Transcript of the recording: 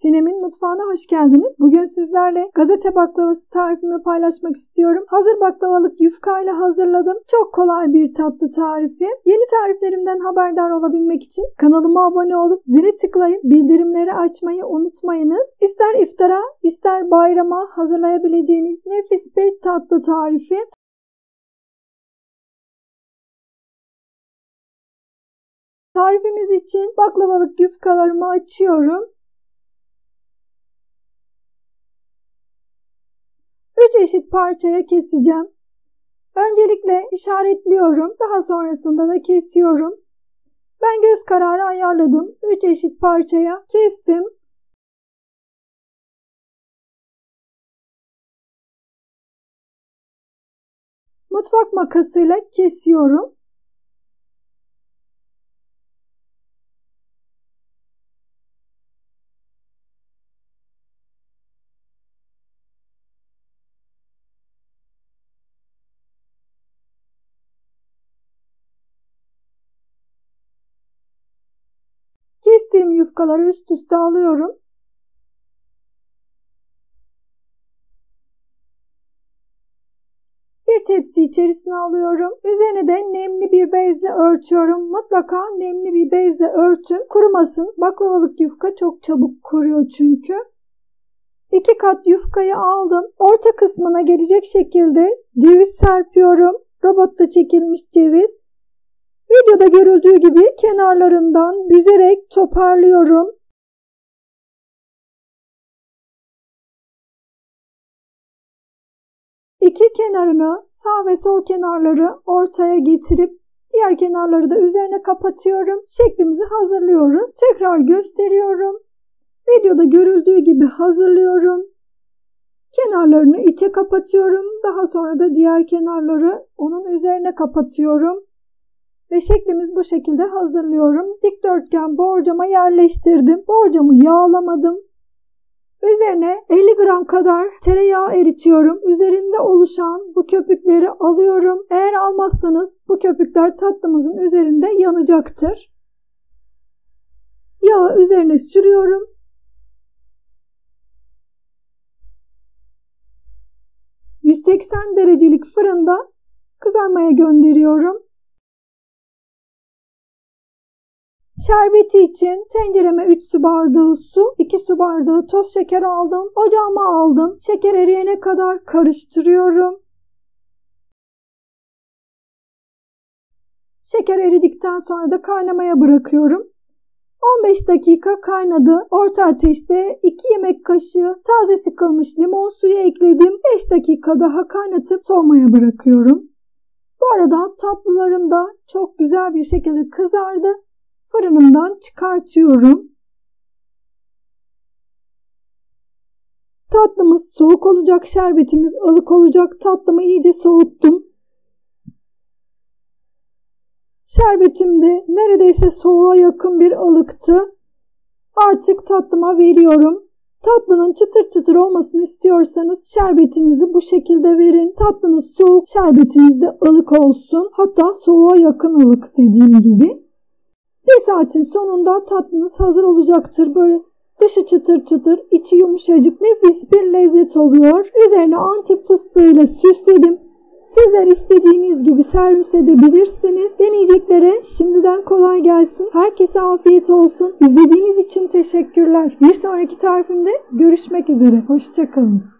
Sinem'in mutfağına hoş geldiniz. Bugün sizlerle gazete baklavası tarifimi paylaşmak istiyorum. Hazır baklavalık yufkayla hazırladım. Çok kolay bir tatlı tarifi. Yeni tariflerimden haberdar olabilmek için kanalıma abone olup zile tıklayıp bildirimleri açmayı unutmayınız. İster iftara, ister bayrama hazırlayabileceğiniz nefis bir tatlı tarifi. Tarifimiz için baklavalık yufkalarımı açıyorum. 3 eşit parçaya keseceğim. Öncelikle işaretliyorum. Daha sonrasında da kesiyorum. Ben göz kararı ayarladım. 3 eşit parçaya kestim. Mutfak makasıyla kesiyorum. Kestiğim yufkaları üst üste alıyorum. Bir tepsi içerisine alıyorum. Üzerine de nemli bir bezle örtüyorum. Mutlaka nemli bir bezle örtün. Kurumasın. Baklavalık yufka çok çabuk kuruyor çünkü. 2 kat yufkayı aldım. Orta kısmına gelecek şekilde ceviz serpiyorum. Robotta çekilmiş ceviz. Videoda görüldüğü gibi kenarlarından büzerek toparlıyorum. İki kenarını, sağ ve sol kenarları ortaya getirip diğer kenarları da üzerine kapatıyorum. Şeklimizi hazırlıyoruz. Tekrar gösteriyorum. Videoda görüldüğü gibi hazırlıyorum. Kenarlarını içe kapatıyorum. Daha sonra da diğer kenarları onun üzerine kapatıyorum. Ve şeklimiz bu şekilde hazırlıyorum. Dikdörtgen borcama yerleştirdim. Borcamı yağlamadım. Üzerine 50 gram kadar tereyağı eritiyorum. Üzerinde oluşan bu köpükleri alıyorum. Eğer almazsanız bu köpükler tatlımızın üzerinde yanacaktır. Yağı üzerine sürüyorum. ...180 derecelik fırında kızarmaya gönderiyorum. Şerbeti için tencereme 3 su bardağı su, 2 su bardağı toz şeker aldım. Ocağıma aldım. Şeker eriyene kadar karıştırıyorum. Şeker eridikten sonra da kaynamaya bırakıyorum. 15 dakika kaynadı. Orta ateşte 2 yemek kaşığı taze sıkılmış limon suyu ekledim. 5 dakika daha kaynatıp soğumaya bırakıyorum. Bu arada tatlılarım da çok güzel bir şekilde kızardı. Fırınımdan çıkartıyorum. Tatlımız soğuk olacak, şerbetimiz ılık olacak. Tatlımı iyice soğuttum. Şerbetim de neredeyse soğuğa yakın bir ılıktı. Artık tatlıma veriyorum. Tatlının çıtır çıtır olmasını istiyorsanız şerbetinizi bu şekilde verin. Tatlınız soğuk, şerbetiniz de ılık olsun. Hatta soğuğa yakın ılık dediğim gibi. 1 saatin sonunda tatlınız hazır olacaktır. Böyle dışı çıtır çıtır, içi yumuşacık, nefis bir lezzet oluyor. Üzerine Antep fıstığıyla süsledim. Sizler istediğiniz gibi servis edebilirsiniz. Deneyeceklere şimdiden kolay gelsin. Herkese afiyet olsun. İzlediğiniz için teşekkürler. Bir sonraki tarifimde görüşmek üzere. Hoşça kalın.